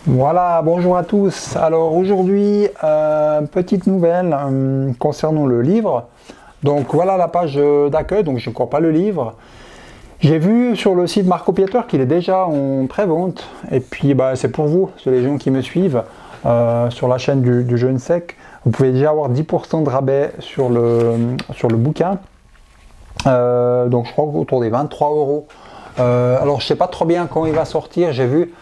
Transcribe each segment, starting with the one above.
Voilà, bonjour à tous. Alors aujourd'hui, petite nouvelle concernant le livre. Donc voilà la page d'accueil, donc je ne crois pas le livre. J'ai vu sur le site Marco Pieter qu'il est déjà en pré-vente. Et puis c'est pour vous, c'est les gens qui me suivent sur la chaîne du Jeune Sec. Vous pouvez déjà avoir 10% de rabais sur le bouquin. Donc je crois autour des 23 euros. Alors je ne sais pas trop bien quand il va sortir, j'ai vu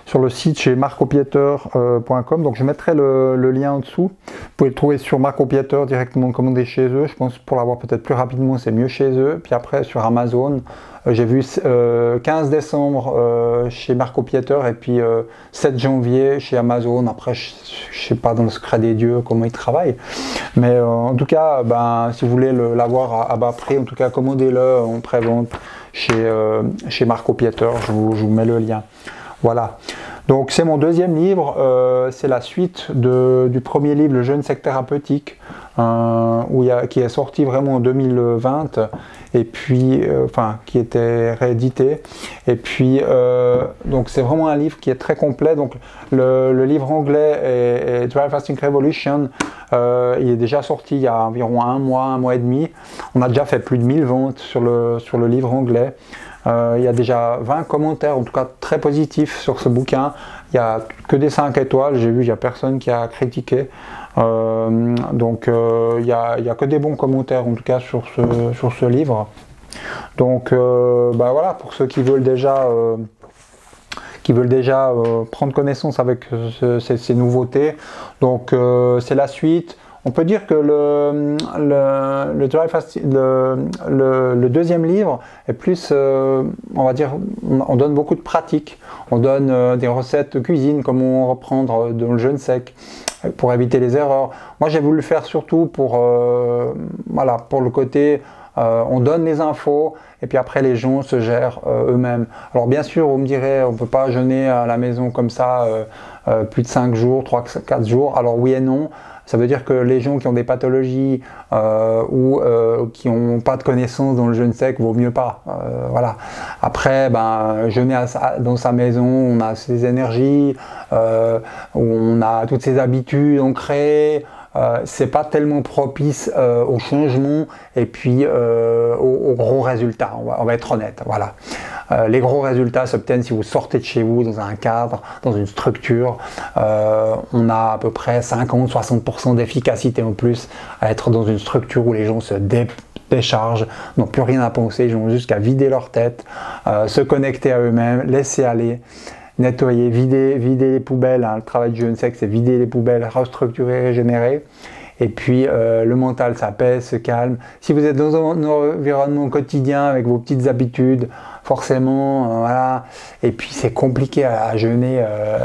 sur le site chez marcopieter.com, donc je mettrai le lien en dessous. Vous pouvez le trouver sur Marco Pieter directement commandé chez eux. Je pense pour l'avoir peut-être plus rapidement c'est mieux chez eux. Puis après sur Amazon, j'ai vu 15 décembre chez Marco Pieter et puis 7 janvier chez Amazon. Après je sais pas dans le secret des dieux comment ils travaillent, mais en tout cas si vous voulez l'avoir à bas prix, en tout cas commandez-le en pré-vente chez Marco Pieter. Je vous mets le lien. Voilà, donc c'est mon deuxième livre, c'est la suite du premier livre, Le Jeune Sec Thérapeutique, qui est sorti vraiment en 2020, et puis, qui était réédité, et puis, donc c'est vraiment un livre qui est très complet. Donc le livre anglais est Dry Fasting Revolution, il est déjà sorti il y a environ un mois et demi. On a déjà fait plus de 1000 ventes sur le livre anglais. Il y a déjà 20 commentaires, en tout cas très positifs sur ce bouquin. Il n'y a que des 5 étoiles, j'ai vu, il n'y a personne qui a critiqué. Donc il n'y a que des bons commentaires, en tout cas sur ce livre. Donc voilà, pour ceux qui veulent déjà prendre connaissance avec ces nouveautés. Donc c'est la suite. On peut dire que le deuxième livre est plus, on va dire, on donne beaucoup de pratiques. On donne des recettes de cuisine, comment reprendre dans le Jeune Sec, pour éviter les erreurs. Moi, j'ai voulu le faire surtout pour le côté, on donne les infos, et puis après les gens se gèrent eux-mêmes. Alors bien sûr, vous me direz, on ne peut pas jeûner à la maison comme ça plus de 5 jours, 3-4 jours. Alors oui et non. Ça veut dire que les gens qui ont des pathologies ou qui n'ont pas de connaissances dans le jeûne sec, vaut mieux pas. Voilà. Après, jeûner dans sa maison, on a ses énergies, on a toutes ses habitudes ancrées. C'est pas tellement propice au changement et puis aux gros résultats. On va être honnête. Voilà. Les gros résultats s'obtiennent si vous sortez de chez vous dans un cadre, dans une structure. On a à peu près 50-60% d'efficacité en plus à être dans une structure où les gens se déchargent, n'ont plus rien à penser, ils ont juste qu'à vider leur tête, se connecter à eux-mêmes, laisser aller, nettoyer, vider les poubelles. Le travail du Jeune Sec, c'est vider les poubelles, restructurer, régénérer. Et puis le mental s'apaise, se calme. Si vous êtes dans un environnement quotidien avec vos petites habitudes, forcément, voilà. Et puis c'est compliqué à jeûner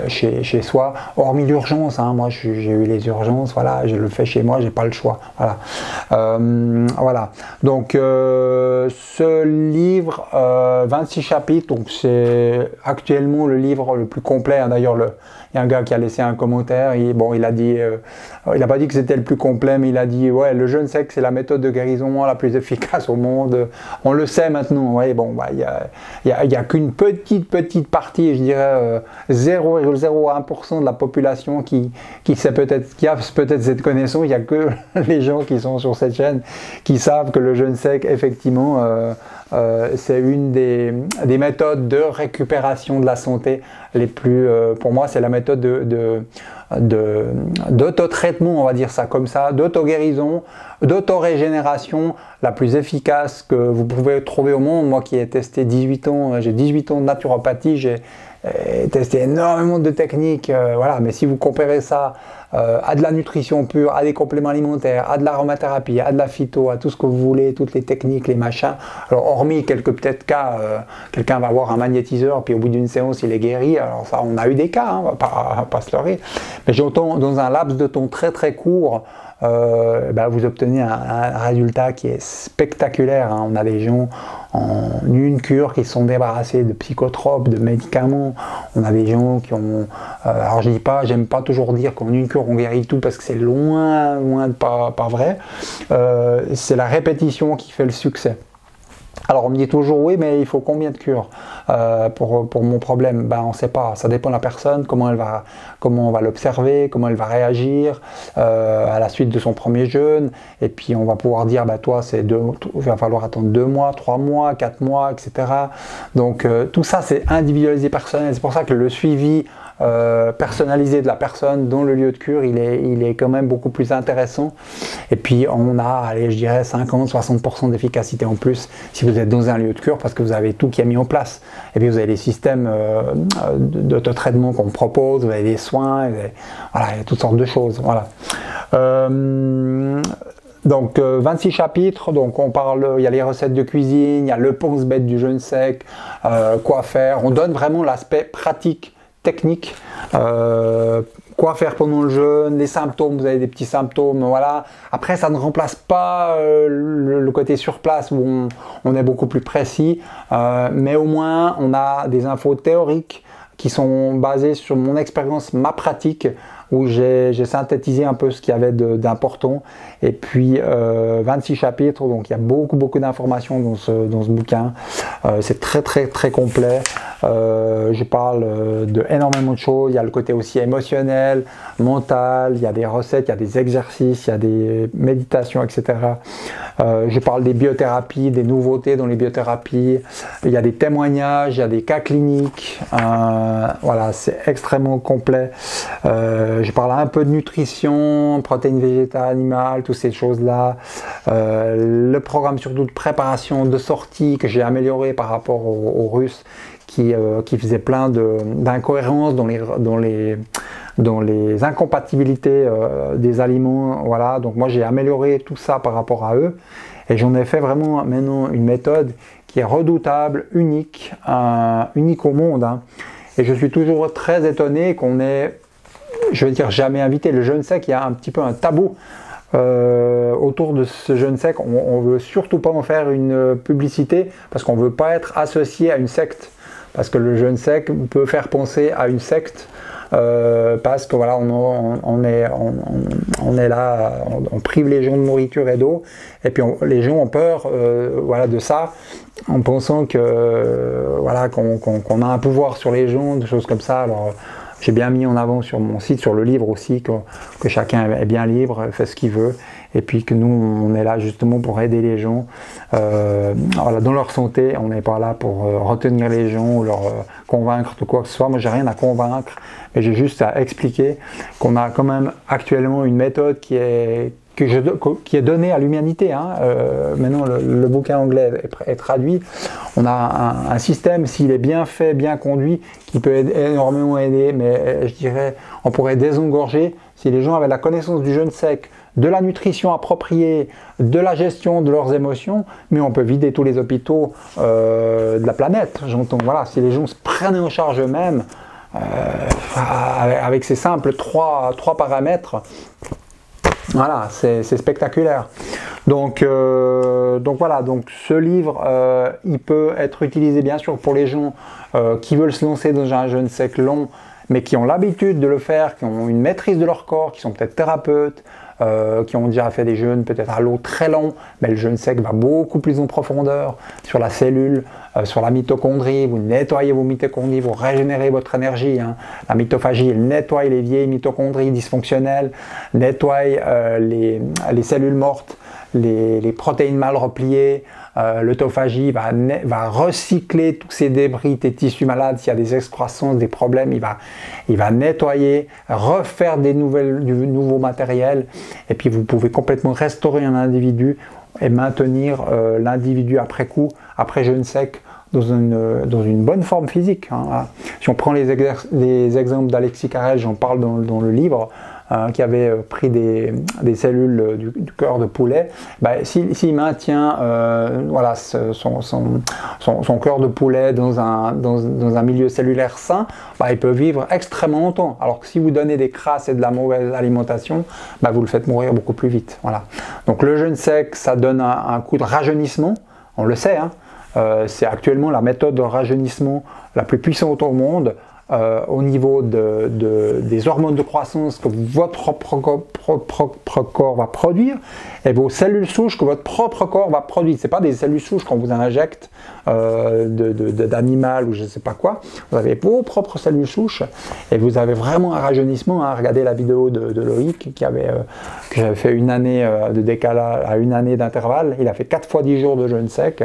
chez soi, hormis l'urgence. Moi, j'ai eu les urgences, voilà, je le fais chez moi, j'ai pas le choix. Voilà. Voilà. Donc ce livre, 26 chapitres, donc c'est actuellement le livre le plus complet. D'ailleurs, il y a un gars qui a laissé un commentaire. Il a dit, il n'a pas dit que c'était le plus complet, mais il a dit ouais, le jeûne sec c'est la méthode de guérison la plus efficace au monde. On le sait maintenant. Ouais, il y a qu'une petite partie, je dirais 0,01% de la population qui a peut-être cette connaissance. Il n'y a que les gens qui sont sur cette chaîne qui savent que le jeûne sec, effectivement, c'est une des méthodes de récupération de la santé les plus, pour moi, c'est la méthode d'auto-traitement, on va dire ça comme ça, d'auto-guérison, d'auto-régénération la plus efficace que vous pouvez trouver au monde. Moi qui ai testé 18 ans, j'ai 18 ans de naturopathie, j'ai testé énormément de techniques, voilà. Mais si vous comparez ça à de la nutrition pure, à des compléments alimentaires, à de l'aromathérapie, à de la phyto, à tout ce que vous voulez, toutes les techniques, les machins. Alors hormis quelques peut-être cas, quelqu'un va avoir un magnétiseur, puis au bout d'une séance il est guéri. Alors ça, on a eu des cas, on va pas se leurrer. Mais j'entends dans un laps de temps très très court, vous obtenez un résultat qui est spectaculaire. On a des gens en une cure qui se sont débarrassés de psychotropes, de médicaments. On a des gens qui ont... alors j'aime pas toujours dire qu'en une cure on guérit tout parce que c'est loin de pas vrai. C'est la répétition qui fait le succès. Alors on me dit toujours oui, mais il faut combien de cures pour mon problème? Ben on ne sait pas, ça dépend de la personne, comment on va l'observer, comment elle va réagir à la suite de son premier jeûne, et puis on va pouvoir dire bah toi il va falloir attendre 2 mois, 3 mois, 4 mois, etc. Donc tout ça c'est individualisé, personnel, c'est pour ça que le suivi personnalisé de la personne dans le lieu de cure, il est quand même beaucoup plus intéressant. Et puis on a, allez, je dirais 50-60% d'efficacité en plus si vous êtes dans un lieu de cure, parce que vous avez tout qui est mis en place. Et puis vous avez les systèmes d'autotraitement qu'on propose, vous avez des soins, voilà, il y a toutes sortes de choses. Voilà. Donc 26 chapitres, donc on parle, il y a les recettes de cuisine, il y a le pense-bête du jeûne sec, quoi faire. On donne vraiment l'aspect pratique, technique, quoi faire pendant le jeûne, les symptômes, vous avez des petits symptômes, voilà. Après, ça ne remplace pas le côté sur place où on est beaucoup plus précis, mais au moins on a des infos théoriques qui sont basées sur mon expérience, ma pratique, où j'ai synthétisé un peu ce qu'il y avait d'important. Et puis 26 chapitres, donc il y a beaucoup d'informations dans ce bouquin. C'est très complet. Je parle de énormément de choses. Il y a le côté aussi émotionnel, mental, il y a des recettes, il y a des exercices, il y a des méditations, etc. Je parle des biothérapies, des nouveautés dans les biothérapies. Il y a des témoignages, il y a des cas cliniques. Voilà, c'est extrêmement complet. Je parle un peu de nutrition, protéines végétales, animales, toutes ces choses-là. Le programme surtout de préparation de sortie que j'ai amélioré par rapport aux Russes qui faisaient plein d'incohérences dans les incompatibilités des aliments. Voilà, donc moi j'ai amélioré tout ça par rapport à eux. Et j'en ai fait vraiment maintenant une méthode qui est redoutable, unique au monde. Hein. Et je suis toujours très étonné qu'on ait, je veux dire, jamais invité. Le jeûne sec, il y a un petit peu un tabou autour de ce jeûne sec. On veut surtout pas en faire une publicité parce qu'on veut pas être associé à une secte. Parce que le jeûne sec peut faire penser à une secte. Parce que voilà, on est là, on prive les gens de nourriture et d'eau, et puis les gens ont peur voilà, de ça, en pensant que voilà, qu'on a un pouvoir sur les gens, des choses comme ça. Alors j'ai bien mis en avant sur mon site, sur le livre aussi, que chacun est bien libre, fait ce qu'il veut, et puis que nous on est là justement pour aider les gens voilà, dans leur santé. On n'est pas là pour retenir les gens ou leur convaincre de quoi que ce soit. Moi j'ai rien à convaincre, mais j'ai juste à expliquer qu'on a quand même actuellement une méthode qui est donnée à l'humanité. Hein. Maintenant le bouquin anglais est traduit. On a un système, s'il est bien fait, bien conduit, qui peut énormément aider, mais je dirais on pourrait désengorger si les gens avaient la connaissance du jeûne sec, de la nutrition appropriée, de la gestion de leurs émotions, mais on peut vider tous les hôpitaux de la planète. J'entends, voilà, si les gens se prenaient en charge eux-mêmes, avec ces simples trois paramètres, voilà, c'est spectaculaire. Donc voilà, donc ce livre, il peut être utilisé bien sûr pour les gens qui veulent se lancer dans un jeûne sec long, mais qui ont l'habitude de le faire, qui ont une maîtrise de leur corps, qui sont peut-être thérapeutes, qui ont déjà fait des jeûnes peut-être à l'eau très longs, mais le jeûne sec va beaucoup plus en profondeur sur la cellule, sur la mitochondrie. Vous nettoyez vos mitochondries, vous régénérez votre énergie. Hein. La mitophagie, elle nettoie les vieilles mitochondries dysfonctionnelles, nettoie les cellules mortes, les protéines mal repliées. L'autophagie va recycler tous ces débris, tes tissus malades, s'il y a des excroissances, des problèmes, il va nettoyer, refaire du nouveau matériel, et puis vous pouvez complètement restaurer un individu et maintenir l'individu après coup, après jeûne sec, dans une bonne forme physique. Hein. Si on prend les exemples d'Alexis Carrel, j'en parle dans le livre, qui avait pris des cellules du cœur de poulet, s'il maintient voilà, son cœur de poulet dans un milieu cellulaire sain, il peut vivre extrêmement longtemps. Alors que si vous donnez des crasses et de la mauvaise alimentation, vous le faites mourir beaucoup plus vite. Voilà. Donc le jeûne sec, ça donne un coup de rajeunissement, on le sait, hein. C'est actuellement la méthode de rajeunissement la plus puissante au monde. au niveau des hormones de croissance que votre propre corps va produire et vos cellules souches que votre propre corps va produire. Ce n'est pas des cellules souches qu'on vous injecte d'animal ou je ne sais pas quoi. Vous avez vos propres cellules souches et vous avez vraiment un rajeunissement. Hein. Regardez la vidéo de Loïc que j'avais fait une année de décalage à une année d'intervalle. Il a fait 4 fois 10 jours de jeûne sec.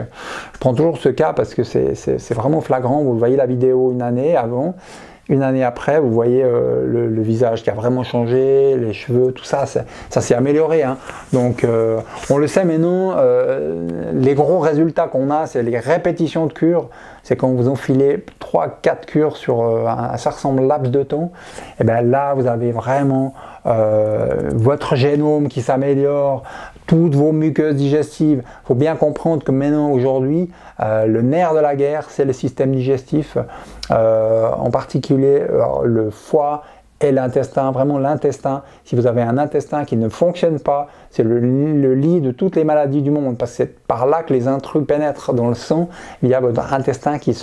Je prends toujours ce cas parce que c'est vraiment flagrant. Vous voyez la vidéo une année avant. Une année après, vous voyez le visage qui a vraiment changé, les cheveux, tout ça, ça s'est amélioré. Hein. Donc, on le sait maintenant, les gros résultats qu'on a, c'est les répétitions de cures. C'est quand vous enfilez 3-4 cures sur un certain laps de temps. Et bien là, vous avez vraiment votre génome qui s'améliore, toutes vos muqueuses digestives. Il faut bien comprendre que maintenant, aujourd'hui, le nerf de la guerre, c'est le système digestif, en particulier le foie et l'intestin, vraiment l'intestin. Si vous avez un intestin qui ne fonctionne pas, c'est le lit de toutes les maladies du monde, parce que c'est par là que les intrus pénètrent dans le sang, via votre intestin qui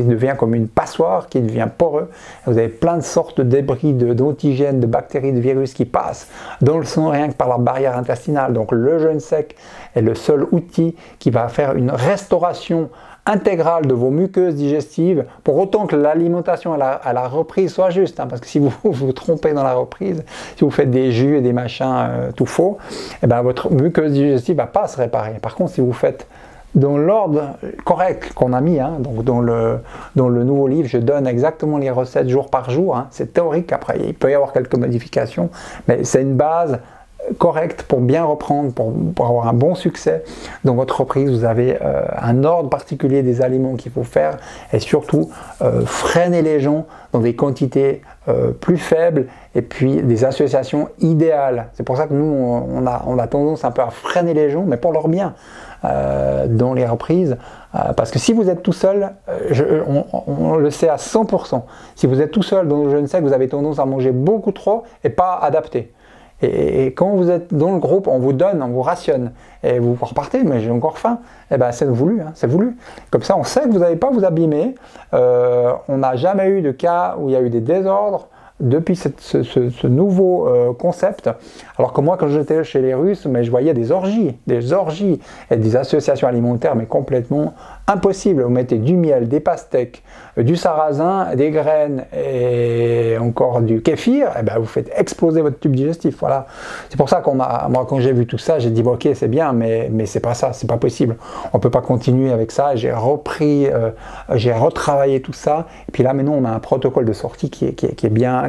devient comme une passoire, qui devient poreux. Vous avez plein de sortes de débris, d'antigènes, de bactéries, de virus qui passent dans le sang rien que par la barrière intestinale. Donc le jeûne sec est le seul outil qui va faire une restauration intégrale de vos muqueuses digestives, pour autant que l'alimentation à la reprise soit juste, hein, parce que si vous vous trompez dans la reprise, si vous faites des jus et des machins tout faux, et ben votre muqueuse digestive ne va pas se réparer. Par contre, si vous faites dans l'ordre correct qu'on a mis, hein, donc dans le nouveau livre, je donne exactement les recettes jour par jour, hein, c'est théorique, après il peut y avoir quelques modifications, mais c'est une base correcte pour bien reprendre, pour avoir un bon succès dans votre reprise. Vous avez un ordre particulier des aliments qu'il faut faire et surtout freiner les gens dans des quantités plus faibles et puis des associations idéales. C'est pour ça que nous on a tendance un peu à freiner les gens, mais pour leur bien dans les reprises, parce que si vous êtes tout seul, on le sait à 100%, si vous êtes tout seul dans le jeûne sec, vous avez tendance à manger beaucoup trop et pas adapté. Et quand vous êtes dans le groupe, on vous donne, on vous rationne, et vous repartez, mais j'ai encore faim, et ben c'est voulu, hein, c'est voulu. Comme ça, on sait que vous n'allez pas vous abîmer. On n'a jamais eu de cas où il y a eu des désordres depuis ce nouveau concept. Alors que moi, quand j'étais chez les Russes, mais je voyais des orgies et des associations alimentaires, mais complètement impossibles. Vous mettez du miel, des pastèques, du sarrasin, des graines et encore du kéfir, et ben vous faites exploser votre tube digestif. Voilà. C'est pour ça moi, quand j'ai vu tout ça, j'ai dit bon, ok, c'est bien, mais c'est pas ça, c'est pas possible. On peut pas continuer avec ça. J'ai repris, j'ai retravaillé tout ça. Et puis là, maintenant, on a un protocole de sortie qui est bien,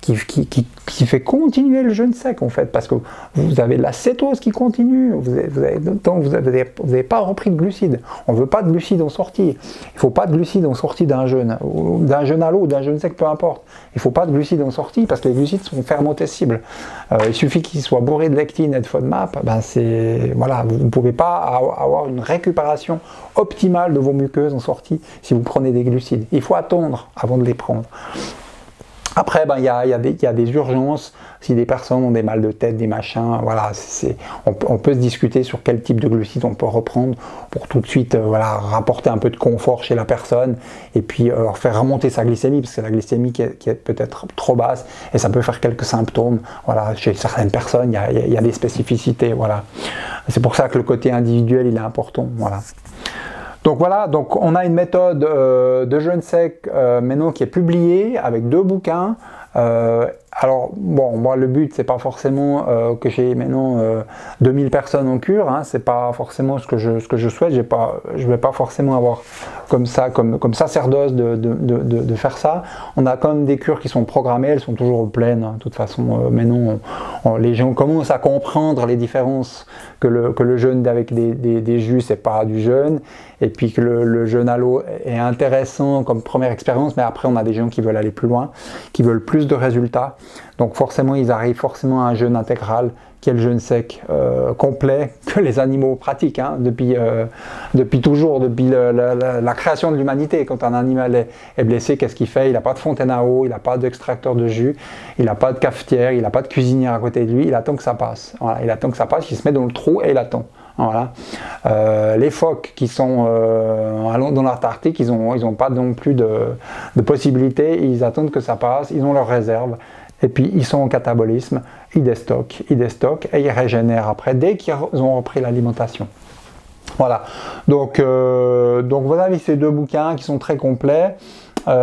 qui fait continuer le jeûne sec en fait, parce que vous avez de la cétose qui continue, vous n'avez pas repris de glucides. On ne veut pas de glucides en sortie. Il ne faut pas de glucides en sortie d'un jeûne à l'eau, d'un jeûne sec, peu importe. Il ne faut pas de glucides en sortie parce que les glucides sont fermentescibles. Il suffit qu'ils soient bourrés de lectine et de FODMAP, voilà, vous ne pouvez pas avoir une récupération optimale de vos muqueuses en sortie si vous prenez des glucides. Il faut attendre avant de les prendre. Après, il y a des urgences, si des personnes ont des mal de tête, des machins, voilà, on peut se discuter sur quel type de glucides on peut reprendre pour tout de suite rapporter un peu de confort chez la personne et puis faire remonter sa glycémie, parce que la glycémie qui est peut-être trop basse et ça peut faire quelques symptômes. Voilà, chez certaines personnes, il y a des spécificités. Voilà. C'est pour ça que le côté individuel, il est important. Voilà. Donc voilà, donc on a une méthode de jeûne sec maintenant qui est publiée avec 2 bouquins. Alors bon, moi le but c'est pas forcément que j'ai maintenant 2000 personnes en cure, hein, c'est pas forcément ce que je souhaite. Je vais pas forcément avoir comme sacerdoce de faire ça. On a quand même des cures qui sont programmées, elles sont toujours pleines. Hein, de toute façon, maintenant les gens commencent à comprendre les différences, que le jeûne avec des jus c'est pas du jeûne, et puis que le jeûne à l'eau est intéressant comme première expérience, mais après on a des gens qui veulent aller plus loin, qui veulent plus de résultats. Donc forcément, ils arrivent forcément à un jeûne intégral, qui est le jeûne sec complet, que les animaux pratiquent, hein, depuis toujours, depuis la création de l'humanité. Quand un animal est blessé, qu'est-ce qu'il fait? Il n'a pas de fontaine à eau, il n'a pas d'extracteur de jus, il n'a pas de cafetière, il n'a pas de cuisinière à côté de lui, il attend que ça passe. Voilà, il attend que ça passe, il se met dans le trou et il attend. Voilà. Les phoques qui sont dans l'Antarctique, ils ont pas non plus de possibilité, ils attendent que ça passe, ils ont leurs réserves, et puis ils sont en catabolisme, ils déstockent, et ils régénèrent après, dès qu'ils ont repris l'alimentation. Voilà, donc vous avez ces deux bouquins qui sont très complets. Avec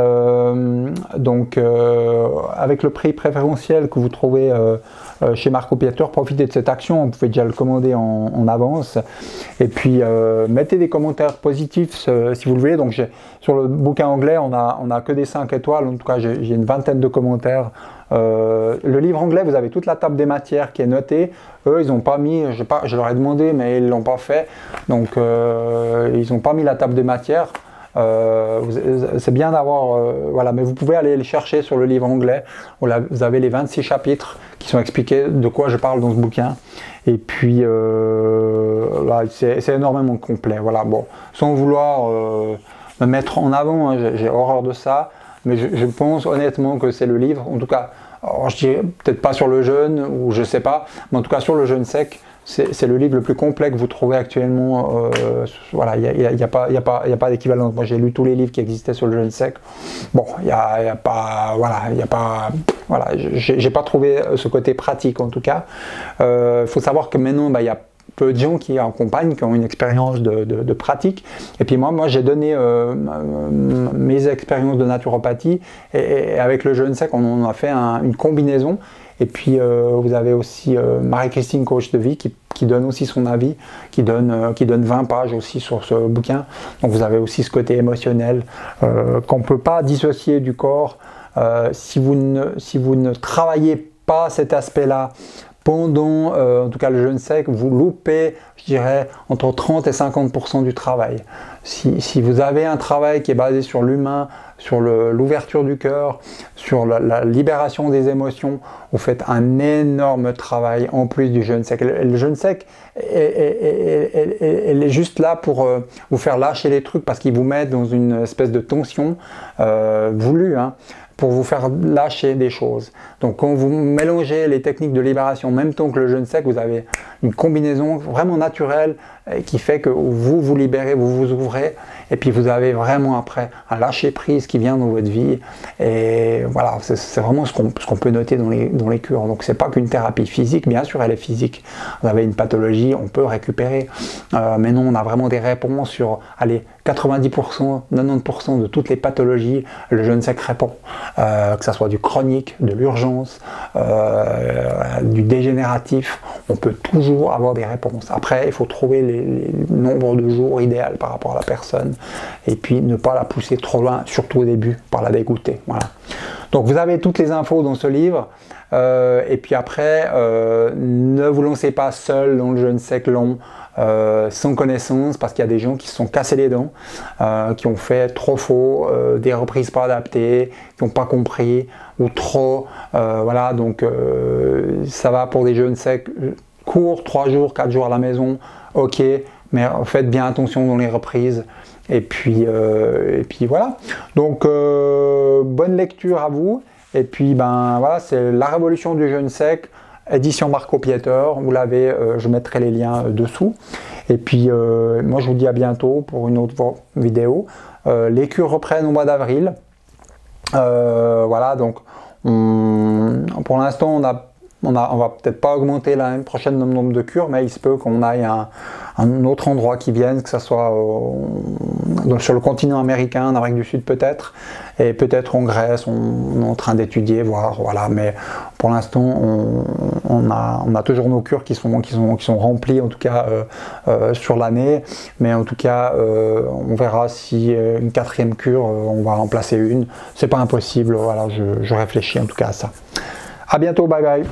le prix préférentiel que vous trouvez chez Marco Pieter, profitez de cette action, vous pouvez déjà le commander en avance, et puis mettez des commentaires positifs si vous le voulez. Donc sur le bouquin anglais, on a que des 5 étoiles, en tout cas j'ai une vingtaine de commentaires. Le livre anglais, vous avez toute la table des matières qui est notée. Eux, ils n'ont pas mis, je leur ai demandé, mais ils l'ont pas fait, donc ils n'ont pas mis la table des matières. C'est bien d'avoir, voilà, mais vous pouvez aller les chercher sur le livre anglais. Vous avez les 26 chapitres qui sont expliqués de quoi je parle dans ce bouquin. Et puis, là, c'est énormément complet. Voilà, bon, sans vouloir me mettre en avant, hein, j'ai horreur de ça, mais je pense honnêtement que c'est le livre, en tout cas, alors, je dirais peut-être pas sur le jeûne, ou je sais pas, mais en tout cas sur le jeûne sec, c'est le livre le plus complet que vous trouvez actuellement. Voilà, il n'y a pas d'équivalent. Moi, j'ai lu tous les livres qui existaient sur le jeûne sec. Bon, il n'y a pas, voilà, j'ai pas trouvé ce côté pratique en tout cas. Faut savoir que maintenant, il y a peu de gens qui accompagnent, qui ont une expérience de pratique. Et puis moi j'ai donné mes expériences de naturopathie, et avec le jeûne sec, on en a fait une combinaison. Et puis vous avez aussi Marie-Christine, coach de vie, qui donne aussi son avis, qui donne 20 pages aussi sur ce bouquin. Donc vous avez aussi ce côté émotionnel qu'on ne peut pas dissocier du corps. Si vous ne travaillez pas cet aspect-là pendant, en tout cas le jeûne sec, vous loupez, je dirais, entre 30 et 50% du travail. Si vous avez un travail qui est basé sur l'humain, sur l'ouverture du cœur, sur la libération des émotions, vous faites un énorme travail en plus du jeûne sec. Le jeûne sec, elle est juste là pour vous faire lâcher les trucs, parce qu'il vous met dans une espèce de tension voulue, hein, pour vous faire lâcher des choses. Donc quand vous mélangez les techniques de libération en même temps que le jeûne sec, vous avez une combinaison vraiment naturelle qui fait que vous vous libérez, vous vous ouvrez, et puis vous avez vraiment après un lâcher prise qui vient dans votre vie. Et voilà, c'est vraiment ce qu'on peut noter dans les cures. Donc c'est pas qu'une thérapie physique, bien sûr elle est physique. Vous avez une pathologie, on peut récupérer, mais non, on a vraiment des réponses sur, allez, 90%, 90% de toutes les pathologies, le jeûne sec répond. Que ça soit du chronique, de l'urgence, du dégénératif, on peut toujours avoir des réponses. Après, il faut trouver les nombres de jours idéal par rapport à la personne, et puis ne pas la pousser trop loin, surtout au début, par la dégoûter. Voilà. Donc vous avez toutes les infos dans ce livre, et puis après, ne vous lancez pas seul dans le jeûne sec long, sans connaissance, parce qu'il y a des gens qui se sont cassés les dents, qui ont fait trop faux, des reprises pas adaptées, qui n'ont pas compris, ou trop, voilà, donc ça va pour des jeûnes secs courts, 3 jours, 4 jours à la maison, ok, mais faites bien attention dans les reprises, et puis voilà. Donc bonne lecture à vous, et puis ben voilà, c'est La Révolution du jeûne sec, édition Marco Pieter, vous l'avez, je mettrai les liens dessous. Et puis moi je vous dis à bientôt pour une autre vidéo. Les cures reprennent au mois d'avril. Voilà, donc pour l'instant on va peut-être pas augmenter l'année prochaine le nombre de cures, mais il se peut qu'on aille à un autre endroit qui vienne, que ce soit donc sur le continent américain, en Amérique du Sud peut-être, et peut-être en Grèce, on est en train d'étudier, voir, voilà, mais pour l'instant on a toujours nos cures qui sont remplies, en tout cas sur l'année, mais en tout cas on verra si une 4e cure, on va remplacer une, c'est pas impossible, voilà, je réfléchis en tout cas à ça. À bientôt, bye bye.